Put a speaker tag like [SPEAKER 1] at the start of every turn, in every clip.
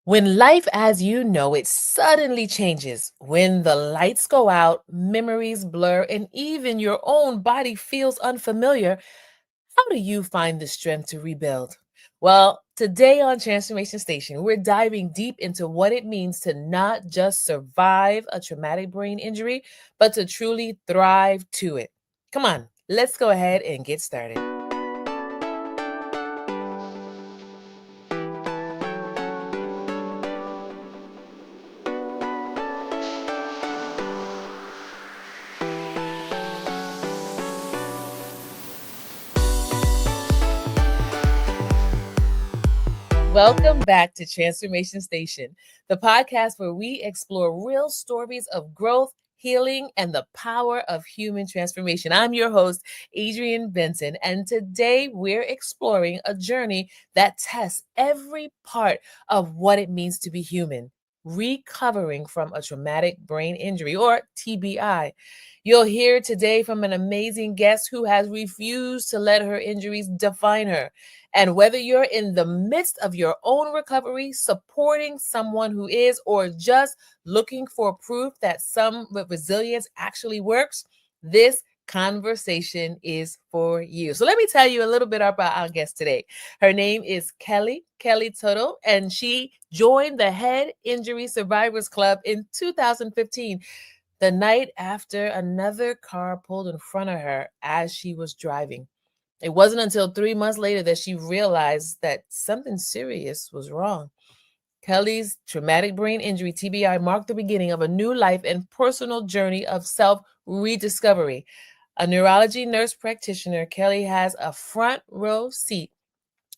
[SPEAKER 1] When life as you know it suddenly changes, when the lights go out, memories blur, and even your own body feels unfamiliar, how do you find the strength to rebuild? Well, today on Transformation Station, we're diving deep into what it means to not just survive a traumatic brain injury, but to truly thrive to it. Come on, let's go ahead and get started. Welcome back to Transformation Station, the podcast where we explore real stories of growth, healing, and the power of human transformation. I'm your host, Adrienne Benson, and today we're exploring a journey that tests every part of what it means to be human, recovering from a traumatic brain injury or TBI. You'll hear today from an amazing guest who has refused to let her injuries define her. And whether you're in the midst of your own recovery, supporting someone who is, or just looking for proof that some resilience actually works, this conversation is for you. So let me tell you a little bit about our guest today. Her name is Kelly Tuttle, and she joined the Head Injury Survivors Club in 2015, the night after another car pulled in front of her as she was driving. It wasn't until 3 months later that she realized that something serious was wrong. Kelly's traumatic brain injury, TBI, marked the beginning of a new life and personal journey of self rediscovery. A neurology nurse practitioner, Kelly has a front row seat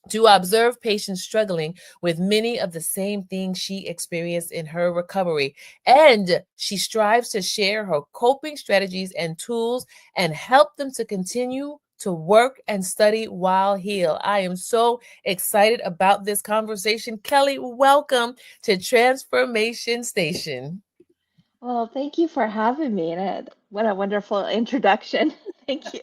[SPEAKER 1] to observe patients struggling with many of the same things she experienced in her recovery. And she strives to share her coping strategies and tools and help them to continue to work and study while heal. I am so excited about this conversation. Kelly, welcome to Transformation Station.
[SPEAKER 2] Well, thank you for having me, and what a wonderful introduction. Thank you.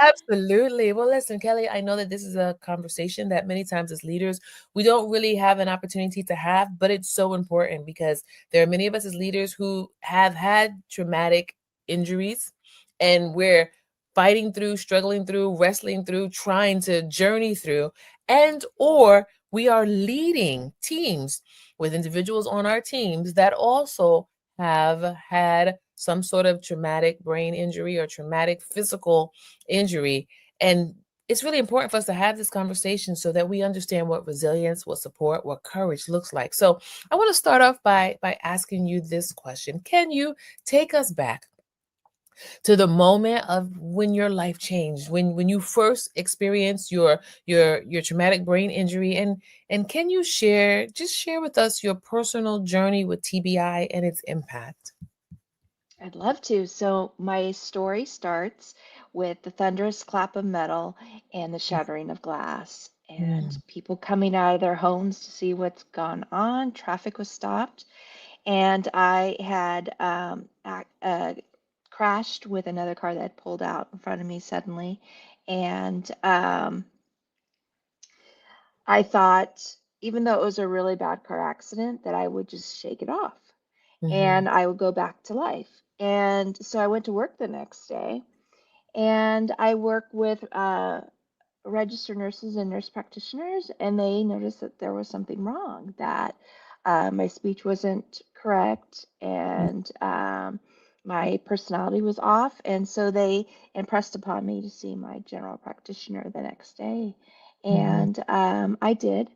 [SPEAKER 1] Absolutely. Well, listen, Kelly, I know that this is a conversation that many times as leaders, we don't really have an opportunity to have, but it's so important because there are many of us as leaders who have had traumatic injuries and we're fighting through, struggling through, wrestling through, trying to journey through, and or we are leading teams with individuals on our teams that also have had some sort of traumatic brain injury or traumatic physical injury. And it's really important for us to have this conversation so that we understand what resilience, what support, what courage looks like. So I want to start off by asking you this question. Can you take us back to the moment of when your life changed, when you first experienced your traumatic brain injury, and can you share with us your personal journey with TBI and its impact?
[SPEAKER 2] I'd love to. So, my story starts with the thunderous clap of metal and the shattering of glass, and
[SPEAKER 1] Mm,
[SPEAKER 2] people coming out of their homes to see what's gone on. Traffic was stopped, and I had crashed with another car that had pulled out in front of me suddenly. And I thought, even though it was a really bad car accident, that I would just shake it off
[SPEAKER 1] mhm,
[SPEAKER 2] and I would go back to life. And so I went to work the next day, and I work with registered nurses and nurse practitioners, and they noticed that there was something wrong, that my speech wasn't correct, and my personality was off. And so they impressed upon me to see my general practitioner the next day.
[SPEAKER 1] mhm,
[SPEAKER 2] And I did.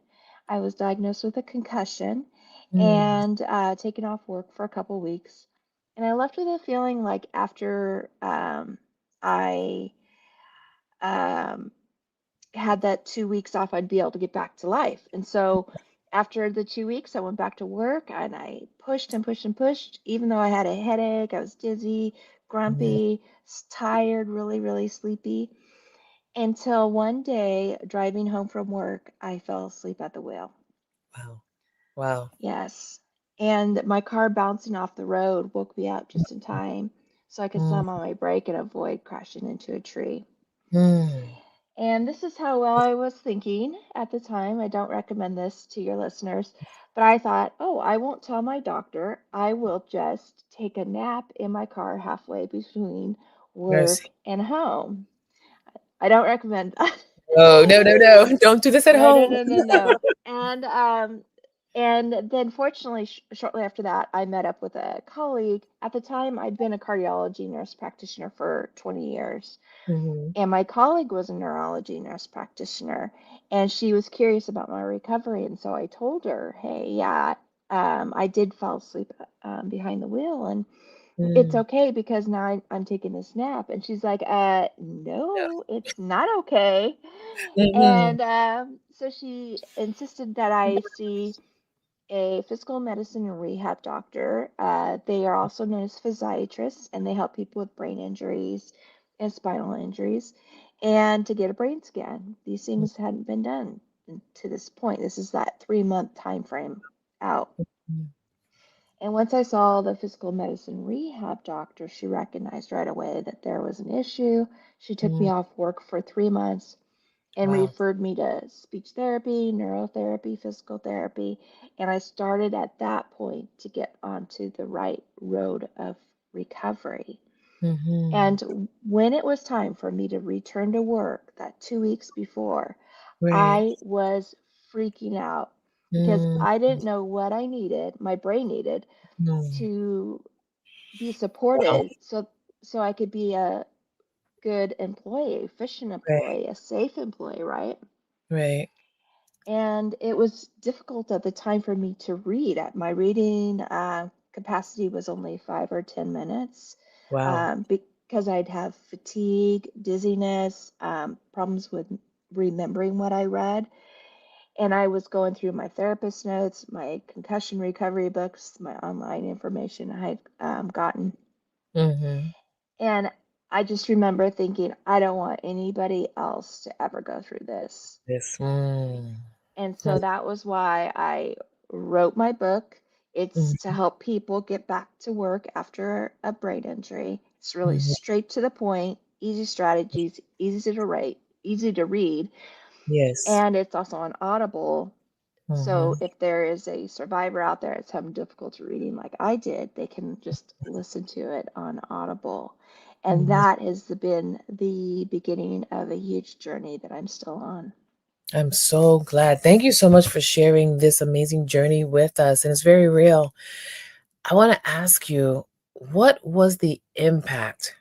[SPEAKER 2] I was diagnosed with a concussion
[SPEAKER 1] mm,
[SPEAKER 2] and taken off work for a couple weeks. And I left with a feeling like after I um, had that 2 weeks off, I'd be able to get back to life. And so after the 2 weeks, I went back to work and I pushed and pushed and pushed. Even though I had a headache, I was dizzy,
[SPEAKER 1] mhm.
[SPEAKER 2] grumpy, tired, really, really sleepy. Until one day, driving home from work, I fell asleep at the wheel.
[SPEAKER 1] Wow. Wow.
[SPEAKER 2] Yes. And my car bouncing off the road woke me up just in time so I could
[SPEAKER 1] Mm,
[SPEAKER 2] slam on my brake and avoid crashing into a tree.
[SPEAKER 1] mm,
[SPEAKER 2] And this is how well I was thinking at the time. I don't recommend this to your listeners, but I thought, oh, I won't tell my doctor. I will just take a nap in my car halfway between work
[SPEAKER 1] Mercy.
[SPEAKER 2] and home. I don't recommend that.
[SPEAKER 1] Oh, no, no, no. Don't do this at
[SPEAKER 2] No, no,
[SPEAKER 1] home.
[SPEAKER 2] no, no, no. And then fortunately, shortly after that, I met up with a colleague. At the time, I'd been a cardiology nurse practitioner for 20 years.
[SPEAKER 1] Hmm.
[SPEAKER 2] And my colleague was a neurology nurse practitioner, and she was curious about my recovery. And so I told her, hey, yeah, I did fall asleep behind the wheel, and it's
[SPEAKER 1] Mm.
[SPEAKER 2] okay because now I'm taking this nap. And she's like,
[SPEAKER 1] Yeah.
[SPEAKER 2] no, it's not okay.
[SPEAKER 1] Mhm.
[SPEAKER 2] And so she insisted that I see a physical medicine and rehab doctor. They are also known as physiatrists, and they help people with brain injuries and spinal injuries, and to get a brain scan. These things hadn't been done to this point. This is that 3 month time frame out.
[SPEAKER 1] Mhm.
[SPEAKER 2] And once I saw the physical medicine rehab doctor, she recognized right away that there was an issue. She took me
[SPEAKER 1] Mm.
[SPEAKER 2] off work for 3 months and
[SPEAKER 1] Wow.
[SPEAKER 2] referred me to speech therapy, neurotherapy, physical therapy. And I started at that point to get onto the right road of recovery.
[SPEAKER 1] Mhm.
[SPEAKER 2] And when it was time for me to return to work, that 2 weeks before,
[SPEAKER 1] Right.
[SPEAKER 2] I was freaking out because
[SPEAKER 1] Mm.
[SPEAKER 2] I didn't know what I needed, my brain needed
[SPEAKER 1] Mm.
[SPEAKER 2] to be
[SPEAKER 1] Wow.
[SPEAKER 2] supported so I could be a good employee, efficient
[SPEAKER 1] Right.
[SPEAKER 2] employee, a safe employee, right?
[SPEAKER 1] Right.
[SPEAKER 2] And it was difficult at the time for me to read. My reading capacity was only 5 or 10 minutes
[SPEAKER 1] Wow.
[SPEAKER 2] because I'd have fatigue, dizziness, problems with remembering what I read. And I was going through my therapist notes, my concussion recovery books, my online information I had gotten.
[SPEAKER 1] Mhm.
[SPEAKER 2] And I just remember thinking, I don't want anybody else to ever go through this.
[SPEAKER 1] Yes. Mm.
[SPEAKER 2] And so
[SPEAKER 1] Mm.
[SPEAKER 2] that was why I wrote my book. It's to
[SPEAKER 1] Mhm.
[SPEAKER 2] help people get back to work after a brain injury. It's really
[SPEAKER 1] Mhm.
[SPEAKER 2] straight to the point, easy strategies, easy to read,
[SPEAKER 1] Yes.
[SPEAKER 2] and it's also on Audible. So
[SPEAKER 1] Mhm.
[SPEAKER 2] if there is a survivor out there that's having difficulty reading like I did, they can just listen to it on Audible. And
[SPEAKER 1] Mhm.
[SPEAKER 2] that has been the beginning of a huge journey that I'm still on.
[SPEAKER 1] I'm so glad. Thank you so much for sharing this amazing journey with us. And it's very real. I want to ask you, what was the impact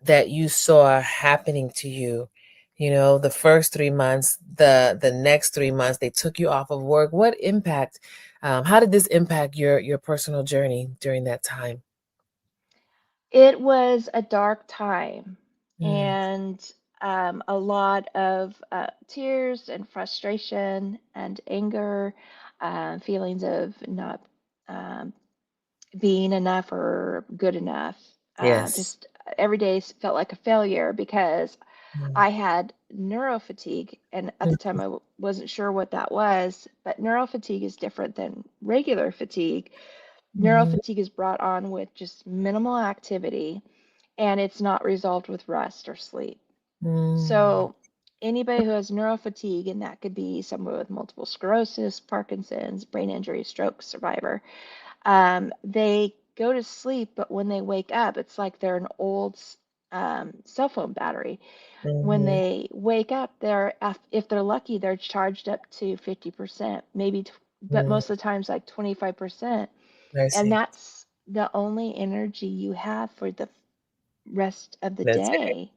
[SPEAKER 1] that you saw happening to you? You know, the first 3 months, the next 3 months, they took you off of work. What impact? How did this impact your personal journey during that time?
[SPEAKER 2] It was a dark time
[SPEAKER 1] Mm.
[SPEAKER 2] and a lot of tears and frustration and anger, feelings of not um, being enough or good enough.
[SPEAKER 1] Yes.
[SPEAKER 2] Just every day felt like a failure because
[SPEAKER 1] Mm.
[SPEAKER 2] I had neurofatigue, and at the time I wasn't sure what that was. But neurofatigue is different than regular fatigue.
[SPEAKER 1] Mm-hmm.
[SPEAKER 2] Neurofatigue is brought on with just minimal activity, and it's not resolved with rest or sleep.
[SPEAKER 1] Mm.
[SPEAKER 2] So, anybody who has neurofatigue, and that could be someone with multiple sclerosis, Parkinson's, brain injury, stroke survivor, they go to sleep, but when they wake up, it's like they're an old cell phone battery. When
[SPEAKER 1] Mm-hmm.
[SPEAKER 2] they wake up, if they're lucky, they're charged up to 50%, maybe, but
[SPEAKER 1] Mm.
[SPEAKER 2] most of the times like 25%.
[SPEAKER 1] I
[SPEAKER 2] And
[SPEAKER 1] see.
[SPEAKER 2] that's the only energy you have for the rest of the
[SPEAKER 1] That's it.
[SPEAKER 2] day.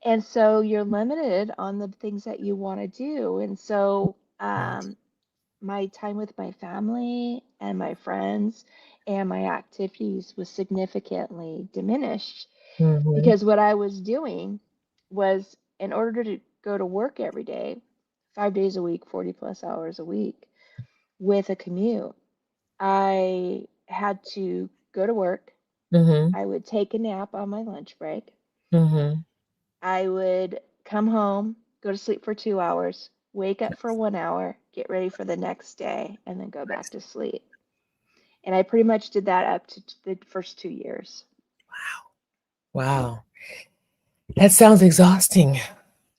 [SPEAKER 2] And so you're limited on the things that you want to do. And so my time with my family and my friends and my activities was significantly diminished
[SPEAKER 1] Mm-hmm.
[SPEAKER 2] because what I was doing was in order to go to work every day, 5 days a week, 40 plus hours a week with a commute, I had to go to work.
[SPEAKER 1] Mm-hmm.
[SPEAKER 2] I would take a nap on my lunch break.
[SPEAKER 1] Mm-hmm.
[SPEAKER 2] I would come home, go to sleep for 2 hours, wake up for 1 hour, get ready for the next day, and then go back to sleep. And I pretty much did that up to the first 2 years.
[SPEAKER 1] Wow. That sounds exhausting.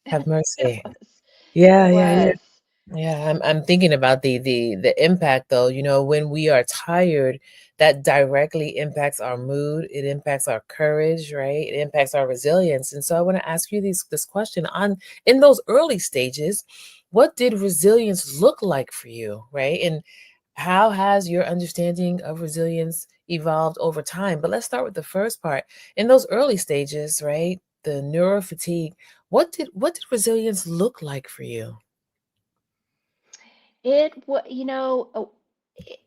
[SPEAKER 1] Have
[SPEAKER 2] It
[SPEAKER 1] mercy.
[SPEAKER 2] was. It
[SPEAKER 1] Yeah, yeah, yeah.
[SPEAKER 2] was.
[SPEAKER 1] Yeah, I'm thinking about the impact though, when we are tired, that directly impacts our mood, it impacts our courage, right? It impacts our resilience. And so I want to ask you this question on in those early stages, what did resilience look like for you, right? And how has your understanding of resilience evolved over time? But let's start with the first part. In those early stages, right? The neuro fatigue, what did resilience look like for you?
[SPEAKER 2] It was, it,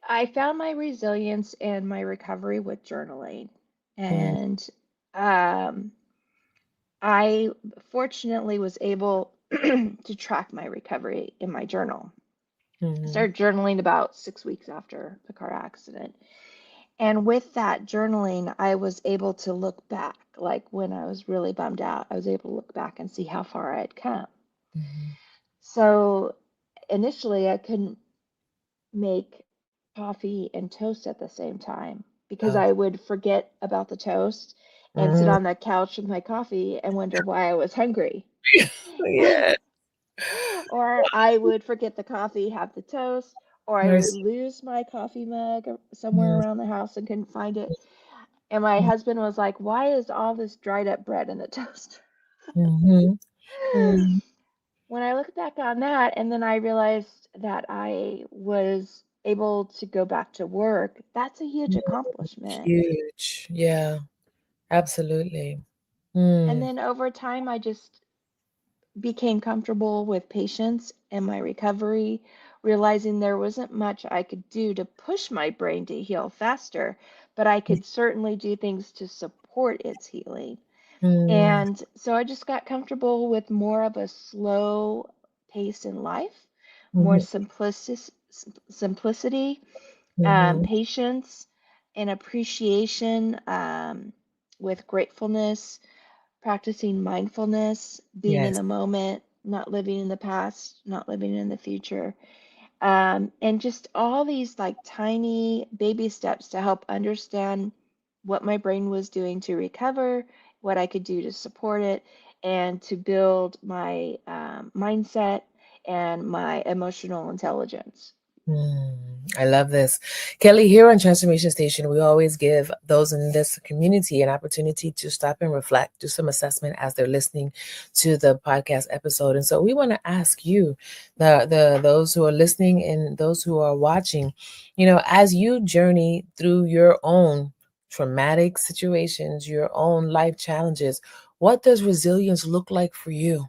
[SPEAKER 2] I found my resilience and my recovery with journaling.
[SPEAKER 1] Mm,
[SPEAKER 2] And um, I fortunately was able to track my recovery in my journal. I
[SPEAKER 1] mhm,
[SPEAKER 2] started journaling about 6 weeks after the car accident. And with that journaling, I was able to look back, like when I was really bummed out, I was able to look back and see how far I had come.
[SPEAKER 1] mhm.
[SPEAKER 2] So initially, I couldn't make coffee and toast at the same time because
[SPEAKER 1] Oh.
[SPEAKER 2] I would forget about the toast and sit
[SPEAKER 1] Mm,
[SPEAKER 2] on the couch with my coffee and wonder why I was hungry.
[SPEAKER 1] yeah.
[SPEAKER 2] Or I would forget the coffee, have the toast, or I would
[SPEAKER 1] Mercy.
[SPEAKER 2] lose my coffee mug somewhere
[SPEAKER 1] Mm,
[SPEAKER 2] around the house and couldn't find it. And my
[SPEAKER 1] mm,
[SPEAKER 2] husband was like, "Why is all this dried up bread in the toaster?"
[SPEAKER 1] mhm, mm,
[SPEAKER 2] When I look back on that, and then I realized that I was able to go back to work, that's a huge
[SPEAKER 1] mm.
[SPEAKER 2] accomplishment.
[SPEAKER 1] Huge. Yeah, absolutely.
[SPEAKER 2] And
[SPEAKER 1] Mm,
[SPEAKER 2] then over time, I just became comfortable with patience and my recovery, realizing there wasn't much I could do to push my brain to heal faster, but I could certainly do things to support its healing.
[SPEAKER 1] mm,
[SPEAKER 2] And so I just got comfortable with more of a slow pace in life, more
[SPEAKER 1] mhm,
[SPEAKER 2] simplicity,
[SPEAKER 1] mhm.
[SPEAKER 2] patience, and appreciation, with gratefulness, practicing mindfulness, being in
[SPEAKER 1] Yes.
[SPEAKER 2] the moment, not living in the past, not living in the future, and just all these like tiny baby steps to help understand what my brain was doing to recover, what I could do to support it, and to build my mindset and my emotional intelligence.
[SPEAKER 1] Mm, I love this. Kelly, here on Transformation Station, we always give those in this community an opportunity to stop and reflect, do some assessment as they're listening to the podcast episode. And so we want to ask you, the those who are listening and those who are watching, as you journey through your own traumatic situations, your own life challenges, what does resilience look like for you?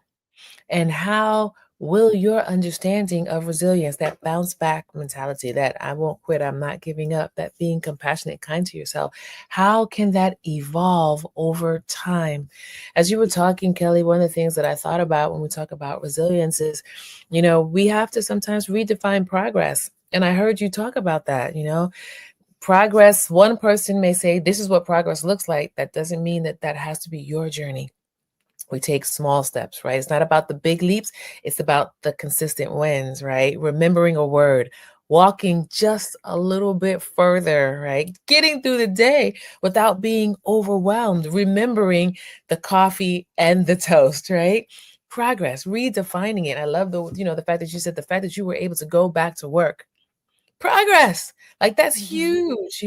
[SPEAKER 1] And how will your understanding of resilience, that bounce back mentality, that I won't quit, I'm not giving up, that being compassionate, kind to yourself, how can that evolve over time? As you were talking, Kelly, one of the things that I thought about when we talk about resilience is, we have to sometimes redefine progress. And I heard you talk about that, progress. One person may say, this is what progress looks like. That doesn't mean that that has to be your journey. We take small steps, right? It's not about the big leaps, it's about the consistent wins, right? Remembering a word, walking just a little bit further, right? Getting through the day without being overwhelmed, remembering the coffee and the toast, right? Progress, redefining it. I love the fact that you said the fact that you were able to go back to work. Progress. Like that's
[SPEAKER 2] Hmm.
[SPEAKER 1] huge.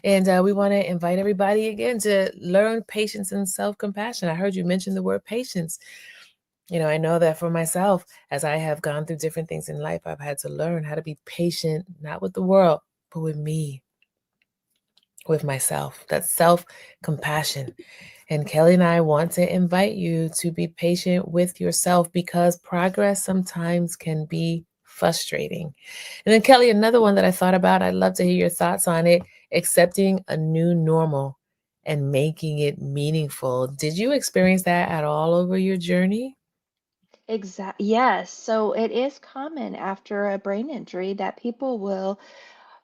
[SPEAKER 1] And we want to invite everybody again to learn patience and self compassion. I heard you mention the word patience. I know that for myself, as I have gone through different things in life, I've had to learn how to be patient, not with the world, but with me, with myself. That's self compassion. And Kelly and I want to invite you to be patient with yourself because progress sometimes can be frustrating. And then, Kelly, another one that I thought about, I'd love to hear your thoughts on it, accepting a new normal and making it meaningful. Did you experience that at all over your journey?
[SPEAKER 2] Exactly. Yes. So it is common after a brain injury that people will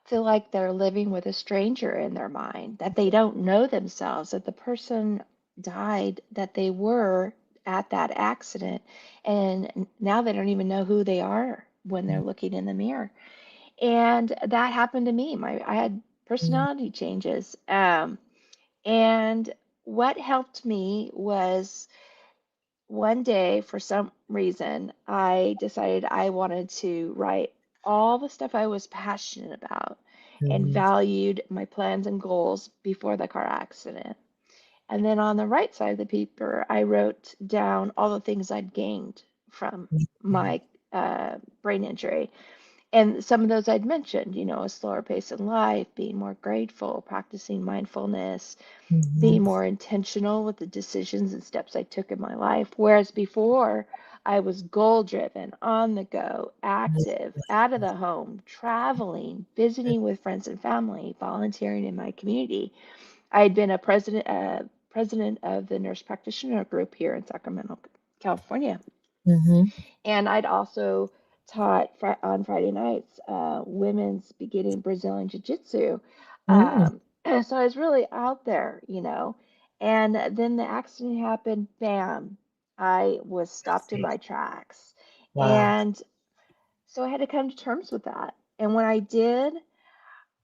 [SPEAKER 2] feel like they're living with a stranger in their mind, that they don't know themselves, that the person died that they were at that accident, and now they don't even know who they are when they're looking in the mirror. And that happened to me. I had
[SPEAKER 1] Mm,
[SPEAKER 2] personality changes. And what helped me was one day, for some reason, I decided I wanted to write all the stuff I was passionate about and
[SPEAKER 1] Mhm.
[SPEAKER 2] valued my plans and goals before the car accident. And then on the right side of the paper, I wrote down all the things I'd gained from
[SPEAKER 1] Mhm.
[SPEAKER 2] my brain injury. And some of those I'd mentioned, a slower pace in life, being more grateful, practicing mindfulness, being
[SPEAKER 1] Mhm.
[SPEAKER 2] more intentional with the decisions and steps I took in my life. Whereas before, I was goal driven, on the go, active, out of the home, traveling, visiting with friends and family, volunteering in my community. I had been a president of the nurse practitioner group here in Sacramento, California,
[SPEAKER 1] Mhm.
[SPEAKER 2] and I'd also taught on Friday nights women's beginning Brazilian Jiu Jitsu.
[SPEAKER 1] Mm.
[SPEAKER 2] So I was really out there. And then the accident happened, bam, I was
[SPEAKER 1] I
[SPEAKER 2] stopped in
[SPEAKER 1] see.
[SPEAKER 2] my tracks.
[SPEAKER 1] Wow.
[SPEAKER 2] And so I had to come to terms with that. And when I did,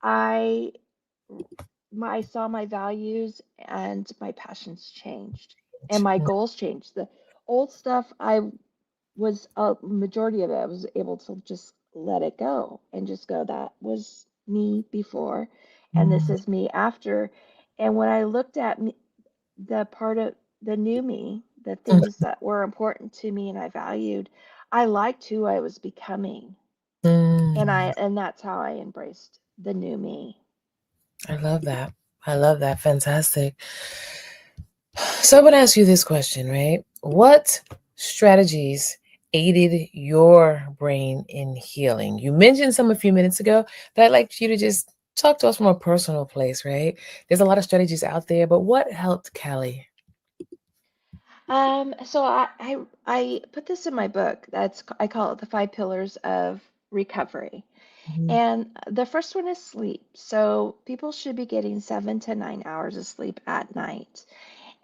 [SPEAKER 2] I I saw my values and my passions changed and my goals changed. The old stuff I was a majority of it, I was able to just let it go and just go, that was me before, and this
[SPEAKER 1] Mm.
[SPEAKER 2] is me after. And when I looked at me, the part of the new me, the things that were important to me and I valued, I liked who I was becoming.
[SPEAKER 1] Mm.
[SPEAKER 2] And that's how I embraced the new me.
[SPEAKER 1] I love that. I love that. Fantastic. So I'm going to ask you this question, right? What strategies aided your brain in healing? You mentioned some a few minutes ago, but I'd like you to just talk to us from a personal place, right? There's a lot of strategies out there, but what helped Kelly?
[SPEAKER 2] So I put this in my book. I call it the 5 pillars of recovery.
[SPEAKER 1] Mhm.
[SPEAKER 2] And the first one is sleep. So people should be getting 7 to 9 hours of sleep at night.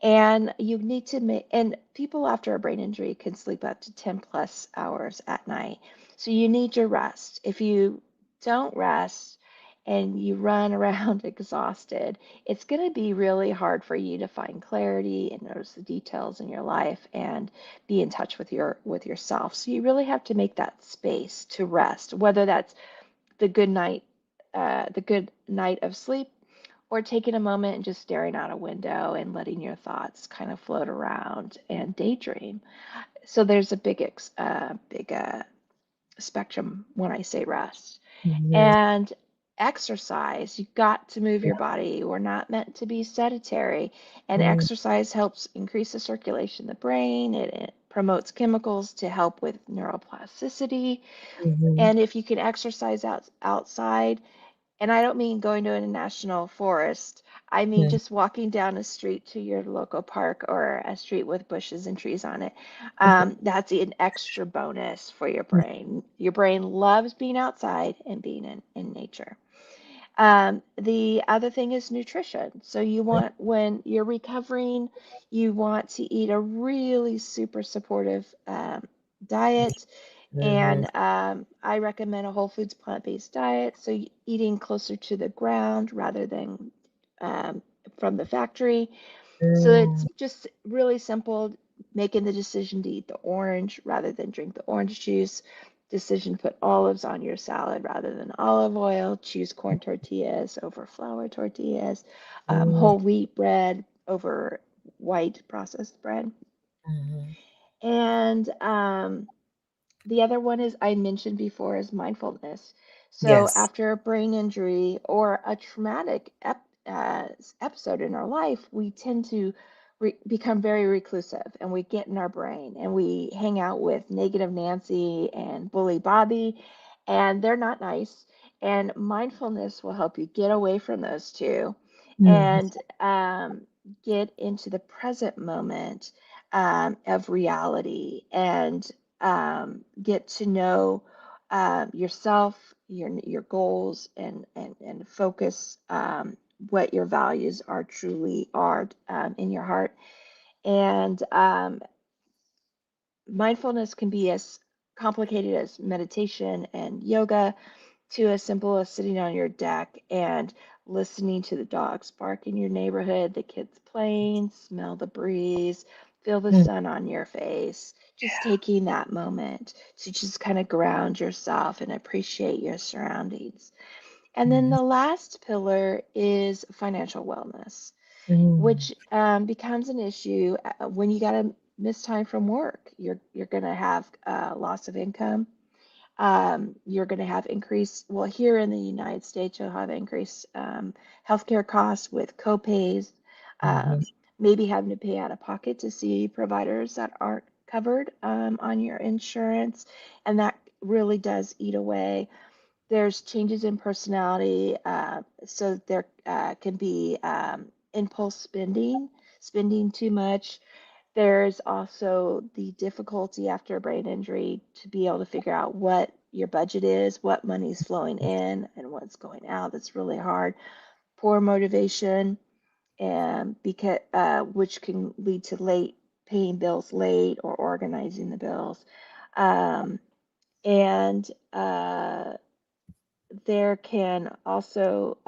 [SPEAKER 2] And you need to make, and people after a brain injury can sleep up to 10 plus hours at night. So you need your rest. If you don't rest and you run around exhausted, it's going to be really hard for you to find clarity and notice the details in your life and be in touch with yourself. So you really have to make that space to rest, whether that's the good night of sleep, or taking a moment and just staring out a window and letting your thoughts kind of float around and daydream. So there's a big spectrum when I say rest.
[SPEAKER 1] Mhm.
[SPEAKER 2] And exercise, you got to move your body. We're not meant to be sedentary. And
[SPEAKER 1] Mhm.
[SPEAKER 2] exercise helps increase the circulation in the brain. It promotes chemicals to help with neuroplasticity.
[SPEAKER 1] Mhm.
[SPEAKER 2] And if you can exercise outside, and I don't mean going to a national forest. I mean
[SPEAKER 1] Mhm.
[SPEAKER 2] just walking down a street to your local park or a street with bushes and trees on it. That's an extra bonus for your brain. Your brain loves being outside and being in nature. The other thing is nutrition. So you want, when you're recovering, you want to eat a really super supportive diet.
[SPEAKER 1] Mhm.
[SPEAKER 2] And I recommend a whole foods plant-based diet. So eating closer to the ground rather than um, from the factory. So it's
[SPEAKER 1] Mhm.
[SPEAKER 2] just really simple, making the decision to eat the orange rather than drink the orange juice. Decision to put olives on your salad rather than olive oil. Choose corn tortillas over flour tortillas.
[SPEAKER 1] Mhm.
[SPEAKER 2] Whole wheat bread over white processed bread.
[SPEAKER 1] Mhm.
[SPEAKER 2] And the other one is I mentioned before is mindfulness. So
[SPEAKER 1] Yes.
[SPEAKER 2] after a brain injury or a traumatic episode in our life, we tend to become very reclusive and we get in our brain and we hang out with negative Nancy and bully Bobby, and they're not nice. And mindfulness will help you get away from those two
[SPEAKER 1] Mhm.
[SPEAKER 2] and get into the present moment of reality and get to know yourself, your goals, and focus what your values are truly are in your heart. And mindfulness can be as complicated as meditation and yoga to as simple as sitting on your deck and listening to the dogs bark in your neighborhood, the kids playing, smell the breeze, feel the sun on your face, just taking that moment to just kind of ground yourself and appreciate your surroundings. And then
[SPEAKER 1] Mhm.
[SPEAKER 2] the last pillar is financial wellness,
[SPEAKER 1] Mm.
[SPEAKER 2] which becomes an issue when you got to miss time from work. You're going to have loss of income. You're going to have increased, well, here in the United States, you'll have increased healthcare costs with copays,
[SPEAKER 1] Mhm.
[SPEAKER 2] um, maybe having to pay out of pocket to see providers that aren't covered on your insurance. And that really does eat away. There's changes in personality, so there can be impulse spending, spending too much. There's also the difficulty after a brain injury to be able to figure out what your budget is, what money's flowing in, and what's going out. That's really hard. Poor motivation, and because which can lead to late paying bills late or organizing the bills. Um, and there can also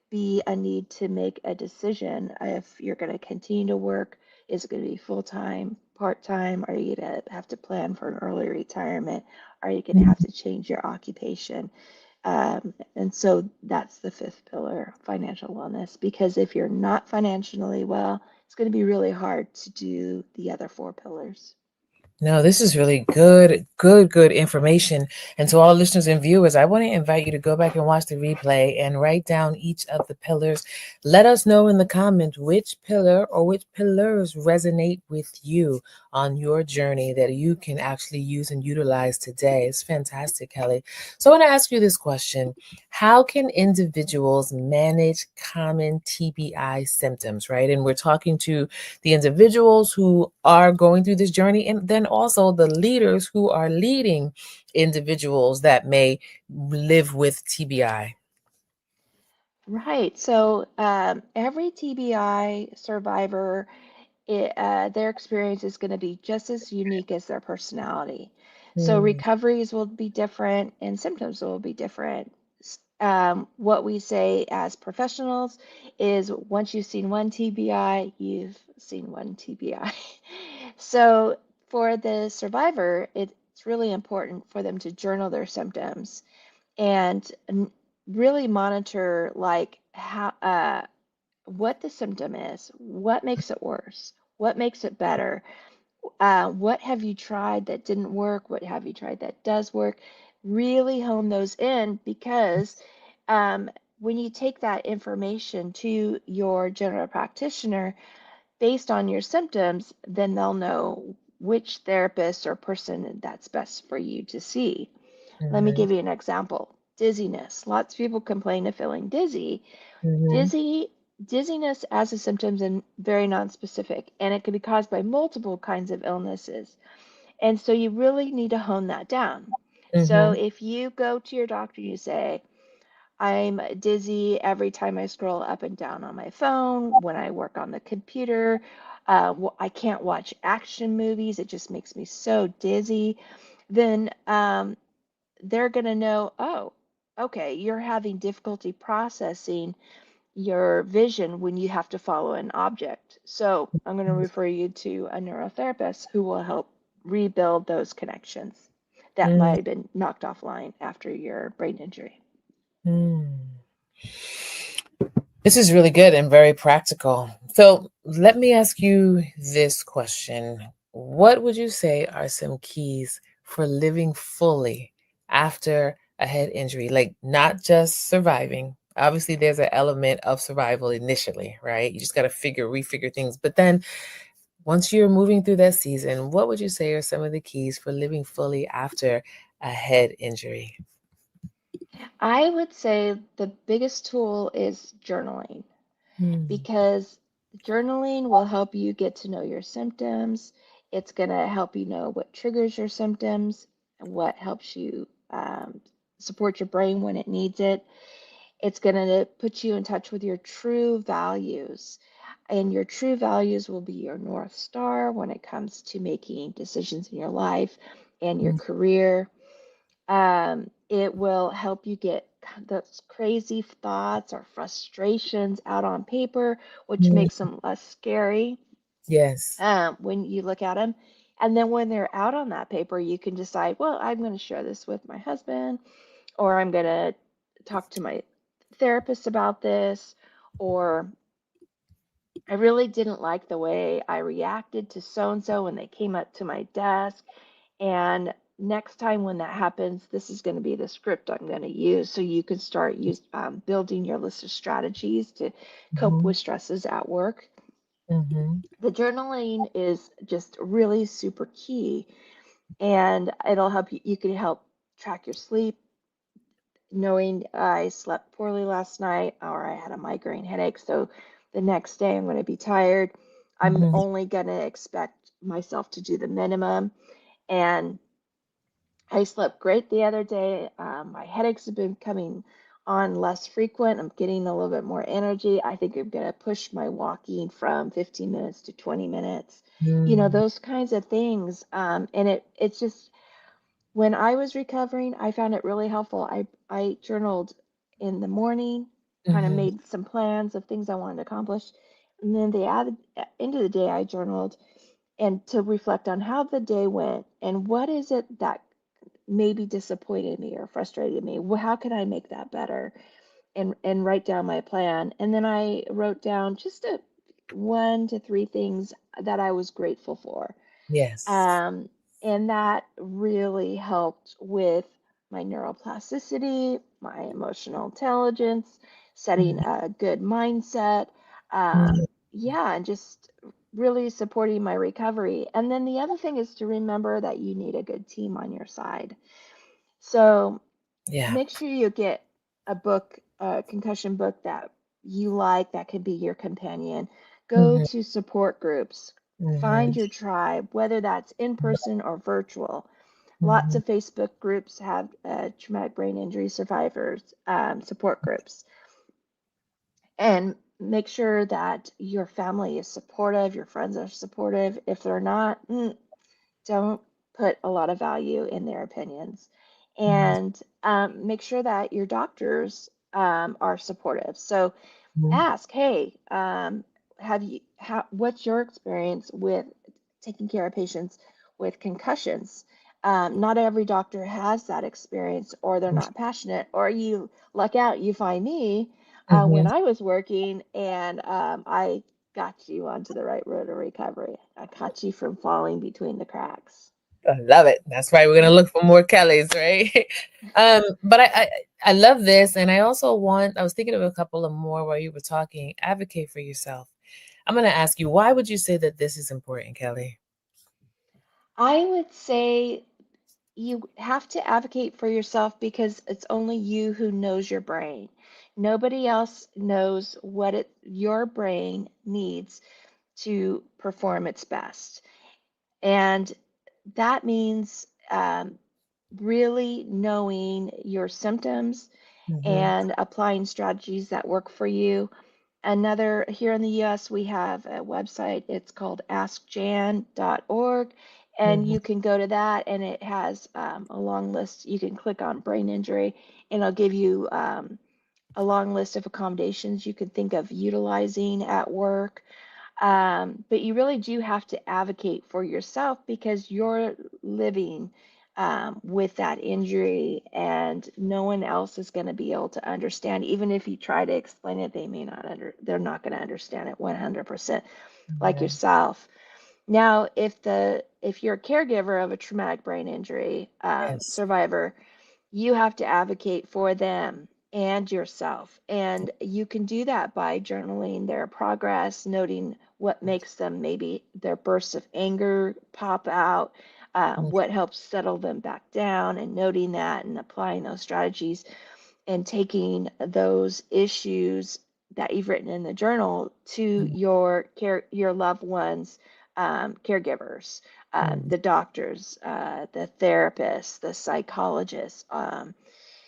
[SPEAKER 2] be a need to make a decision if you're going to continue to work. Is it going to be full time, part time? Are you going to have to plan for an early retirement? Are you going to have to change your occupation? And so that's the fifth pillar, financial wellness. Because if you're not financially well, it's going to be really hard to do the other four pillars.
[SPEAKER 1] No, this is really good information. And to all listeners and viewers, I want to invite you to go back and watch the replay and write down each of the pillars. Let us know in the comments which pillar or which pillars resonate with you on your journey that you can actually use and utilize today. It's fantastic, Kelly. So I want to ask you this question. How can individuals manage common TBI symptoms, right? And we're talking to the individuals who are going through this journey, and then also the leaders who are leading individuals that may live with TBI.
[SPEAKER 2] Right. So every TBI survivor, their experience is going to be just as unique as their personality. So
[SPEAKER 1] Mm,
[SPEAKER 2] recoveries will be different and symptoms will be different. What we say as professionals is once you've seen one TBI, you've seen one TBI. So for the survivor, it's really important for them to journal their symptoms and really monitor like how what the symptom is, what makes it worse, what makes it better, what have you tried that didn't work, what have you tried that does work. Really hone those in because um, when you take that information to your general practitioner based on your symptoms, then they'll know which therapist or person that's best for you to see. Let me
[SPEAKER 1] mhm,
[SPEAKER 2] give you an example. Dizziness. Lots of people complain of feeling dizzy.
[SPEAKER 1] mhm,
[SPEAKER 2] Dizzy, dizziness as a symptom is very nonspecific, and it can be caused by multiple kinds of illnesses. And so you really need to hone that down. So
[SPEAKER 1] mhm,
[SPEAKER 2] if you go to your doctor and you say, I'm dizzy every time I scroll up and down on my phone, when I work on the computer, I can't watch action movies, it just makes me so dizzy, then they're going to know, oh, okay, you're having difficulty processing your vision when you have to follow an object. So I'm going to refer you to a neurotherapist who will help rebuild those connections that
[SPEAKER 1] mhm,
[SPEAKER 2] might have been knocked offline after your brain injury.
[SPEAKER 1] mm. This is really good and very practical. So let me ask you this question. What would you say are some keys for living fully after a head injury? Like not just surviving. Obviously, there's an element of survival initially, right? You just got to refigure things. But then once you're moving through that season, what would you say are some of the keys for living fully after a head injury?
[SPEAKER 2] I would say the biggest tool is journaling
[SPEAKER 1] Hmm.
[SPEAKER 2] because journaling will help you get to know your symptoms. It's going to help you know what triggers your symptoms and what helps you support your brain when it needs it. It's going to put you in touch with your true values. And your true values will be your North Star when it comes to making decisions in your life and your career. It will help you get those crazy thoughts or frustrations out on paper, which
[SPEAKER 1] Mhm.
[SPEAKER 2] makes them less scary.
[SPEAKER 1] Yes.
[SPEAKER 2] when you look at them. And then when they're out on that paper, you can decide, well, I'm going to share this with my husband, or I'm going to talk to my therapist about this, or I really didn't like the way I reacted to so and so when they came up to my desk. And next time when that happens, this is going to be the script I'm going to use. So you can start building your list of strategies to cope
[SPEAKER 1] Mm-hmm.
[SPEAKER 2] with stresses at work.
[SPEAKER 1] Mm-hmm.
[SPEAKER 2] The journaling is just really super key, and it'll help you. You can help track your sleep, knowing I slept poorly last night or I had a migraine headache. So the next day I'm going to be tired. I'm
[SPEAKER 1] Mm-hmm.
[SPEAKER 2] only going to expect myself to do the minimum. And I slept great the other day. My headaches have been coming on less frequent. I'm getting a little bit more energy. I think I'm going to push my walking from 15 minutes to 20 minutes. Those kinds of things. And it's just when I was recovering, I found it really helpful. I journaled in the morning, kind of
[SPEAKER 1] Mm-hmm.
[SPEAKER 2] made some plans of things I wanted to accomplish. And then the end of the day, I journaled and to reflect on how the day went and what is it that maybe disappointed me or frustrated me. How can I make that better? And write down my plan. And then I wrote down just 1 to 3 things that I was grateful for.
[SPEAKER 1] Yes.
[SPEAKER 2] Um, and that really helped with my neuroplasticity, my emotional intelligence, setting a good mindset.
[SPEAKER 1] Mm-hmm.
[SPEAKER 2] Yeah, and just really supporting my recovery. And then the other thing is to remember that you need a good team on your side. So
[SPEAKER 1] Yeah.
[SPEAKER 2] make sure you get a book, a concussion book that you like, that could be your companion. Go
[SPEAKER 1] Mm-hmm.
[SPEAKER 2] to support groups, find
[SPEAKER 1] Mm-hmm.
[SPEAKER 2] your tribe, whether that's in person or virtual. Lots
[SPEAKER 1] Mm-hmm.
[SPEAKER 2] of Facebook groups have traumatic brain injury survivors support groups. And make sure that your family is supportive, your friends are supportive. If they're not, don't put a lot of value in their opinions. And make sure that your doctors are supportive. So
[SPEAKER 1] Mm-hmm.
[SPEAKER 2] ask, hey, what's your experience with taking care of patients with concussions? Not every doctor has that experience, or they're not passionate, or you luck out, you find me when
[SPEAKER 1] Mm-hmm.
[SPEAKER 2] I was working, and I got you onto the right road to recovery. I caught you from falling between the cracks.
[SPEAKER 1] I love it. That's right. We're gonna look for more Kellys, right? But I love this, and I also want. I was thinking of a couple of more while you were talking. Advocate for yourself. I'm gonna ask you, why would you say that this is important, Kelly?
[SPEAKER 2] I would say you have to advocate for yourself because it's only you who knows your brain. Nobody else knows what your brain needs to perform its best. And that means really knowing your symptoms
[SPEAKER 1] Mm-hmm.
[SPEAKER 2] and applying strategies that work for you. Another, here in the US, we have a website. It's called askjan.org. And
[SPEAKER 1] Mm-hmm.
[SPEAKER 2] you can go to that, and it has a long list. You can click on brain injury, and it'll give you a long list of accommodations you can think of utilizing at work. But you really do have to advocate for yourself because you're living with that injury, and no one else is going to be able to understand. Even if you try to explain it, they're not going to understand it 100% like
[SPEAKER 1] Mm-hmm.
[SPEAKER 2] yourself. Now, if you're a caregiver of a traumatic brain injury
[SPEAKER 1] Yes.
[SPEAKER 2] survivor, you have to advocate for them and yourself. And you can do that by journaling their progress, noting what makes them maybe their bursts of anger pop out, what helps settle them back down, and noting that and applying those strategies and taking those issues that you've written in the journal to your loved ones, caregivers,
[SPEAKER 1] Mm-hmm.
[SPEAKER 2] the doctors, the therapists, the psychologists.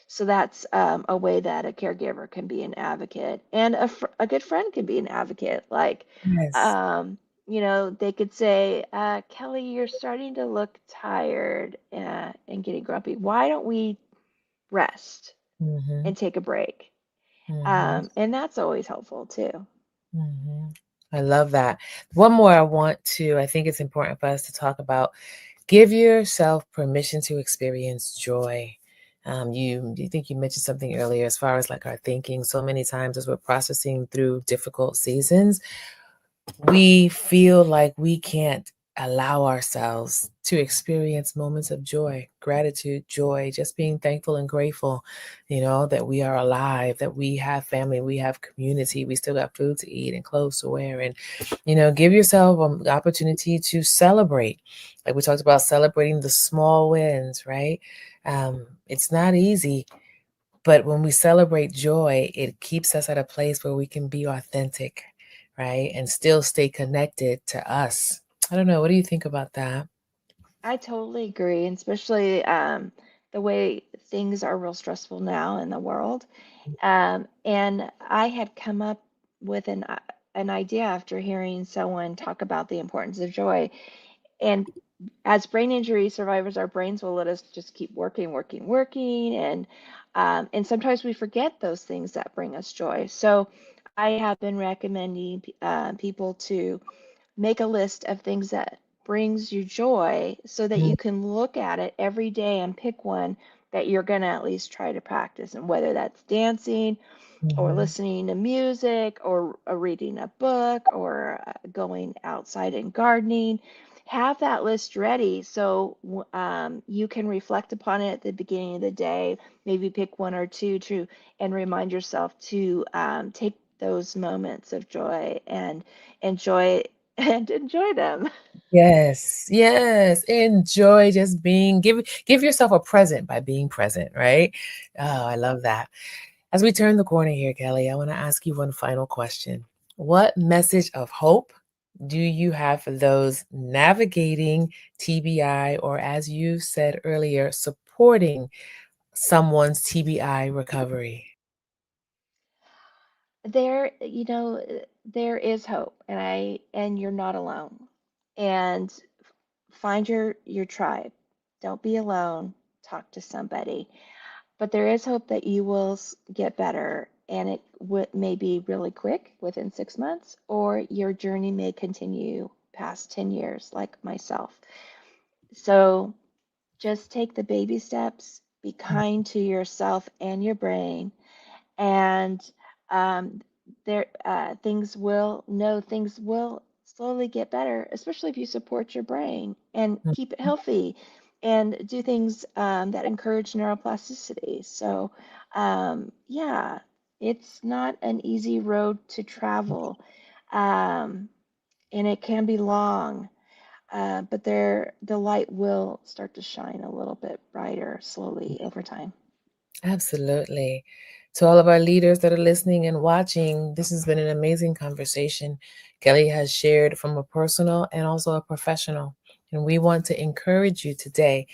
[SPEAKER 2] So that's a way that a caregiver can be an advocate, and a good friend can be an advocate. Like,
[SPEAKER 1] Yes.
[SPEAKER 2] um, they could say, Kelly, you're starting to look tired and getting grumpy. Why don't we rest
[SPEAKER 1] Mm-hmm.
[SPEAKER 2] and take a break?
[SPEAKER 1] Mm-hmm.
[SPEAKER 2] And that's always helpful too.
[SPEAKER 1] Mm-hmm. I love that. One more I think it's important for us to talk about. Give yourself permission to experience joy. You think you mentioned something earlier as far as like our thinking. So many times as we're processing through difficult seasons, we feel like we can't allow ourselves to experience moments of joy, gratitude, joy, just being thankful and grateful, that we are alive, that we have family, we have community, we still got food to eat and clothes to wear. And, give yourself the opportunity to celebrate. Like we talked about celebrating the small wins, right? It's not easy, but when we celebrate joy, it keeps us at a place where we can be authentic, right? And still stay connected to us. I don't know. What do you think about that?
[SPEAKER 2] I totally agree, and especially the way things are real stressful now in the world. And I had come up with an idea after hearing someone talk about the importance of joy. And as brain injury survivors, our brains will let us just keep working, working, working, and sometimes we forget those things that bring us joy. So I have been recommending people to make a list of things that brings you joy so that you can look at it every day and pick one that you're going to at least try to practice, and whether that's dancing or
[SPEAKER 1] Mm-hmm.
[SPEAKER 2] listening to music or reading a book or going outside and gardening. Have that list ready so you can reflect upon it at the beginning of the day. Maybe pick one or two to and remind yourself to take those moments of joy and enjoy and enjoy them.
[SPEAKER 1] Yes, yes. Enjoy just being, give yourself a present by being present, right? Oh, I love that. As we turn the corner here, Kelly, I want to ask you one final question. What message of hope do you have for those navigating TBI, or as you said earlier, supporting someone's TBI recovery?
[SPEAKER 2] There is hope, and you're not alone. And find your tribe. Don't be alone. Talk to somebody. But there is hope that you will get better, and it may be really quick within 6 months, or your journey may continue past 10 years, like myself. So just take the baby steps, be kind to yourself and your brain, and um, things will slowly get better, especially if you support your brain and keep it healthy and do things that encourage neuroplasticity. So yeah, it's not an easy road to travel, um, and it can be long. But the light will start to shine a little bit brighter slowly over time.
[SPEAKER 1] Absolutely. To all of our leaders that are listening and watching, this has been an amazing conversation. Kelly has shared from a personal and also a professional. And we want to encourage you today.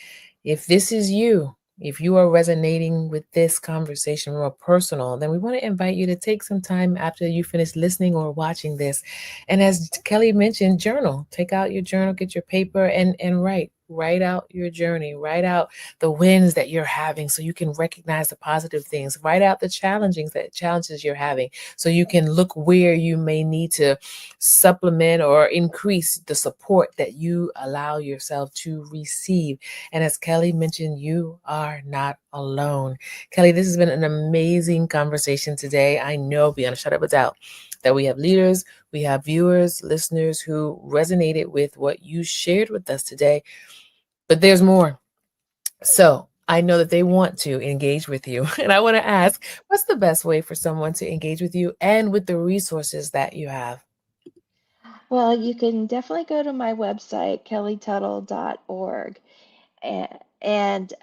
[SPEAKER 1] If this is you, if you are resonating with this conversation from a personal, then we want to invite you to take some time after you finish listening or watching this. And as Kelly mentioned, journal. Take out your journal, get your paper and write. Write out your journey. Write out the wins that you're having so you can recognize the positive things. Write out the challenges you're having so you can look where you may need to supplement or increase the support that you allow yourself to receive. And as Kelly mentioned, you are not alone. Kelly, this has been an amazing conversation today. I know beyond a shadow of a doubt that we have leaders, we have viewers, listeners who resonated with what you shared with us today. But there's more. So I know that they want to engage with you. And I want to ask, what's the best way for someone to engage with you and with the resources that you have?
[SPEAKER 2] Well, you can definitely go to my website, kellytuttle.org, and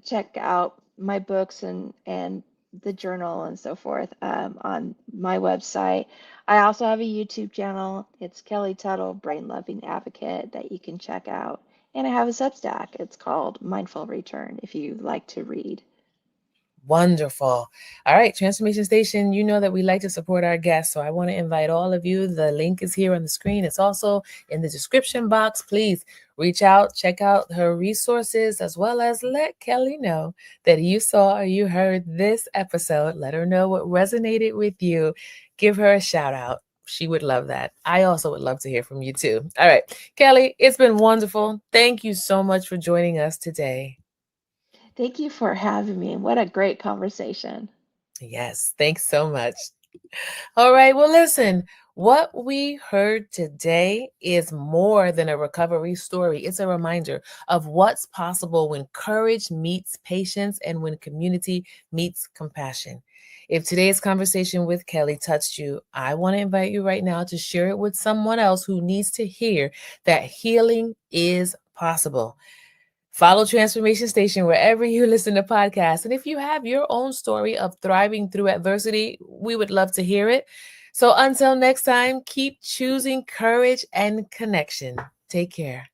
[SPEAKER 2] check out my books and the journal and so forth on my website. I also have a YouTube channel. It's Kelly Tuttle, Brain Loving Advocate, that you can check out. And I have a Substack. It's called Mindful Return if you like to read.
[SPEAKER 1] Wonderful. All right, Transformation Station, you know that we like to support our guests. So I want to invite all of you. The link is here on the screen. It's also in the description box. Please reach out, check out her resources, as well as let Kelly know that you saw or you heard this episode. Let her know what resonated with you. Give her a shout out. She would love that. I also would love to hear from you too. All right, Kelly, it's been wonderful. Thank you so much for joining us today.
[SPEAKER 2] Thank you for having me. What a great conversation.
[SPEAKER 1] Yes, thanks so much. All right, well, listen, what we heard today is more than a recovery story. It's a reminder of what's possible when courage meets patience and when community meets compassion. If today's conversation with Kelly touched you, I want to invite you right now to share it with someone else who needs to hear that healing is possible. Follow Transformation Station wherever you listen to podcasts. And if you have your own story of thriving through adversity, we would love to hear it. So until next time, keep choosing courage and connection. Take care.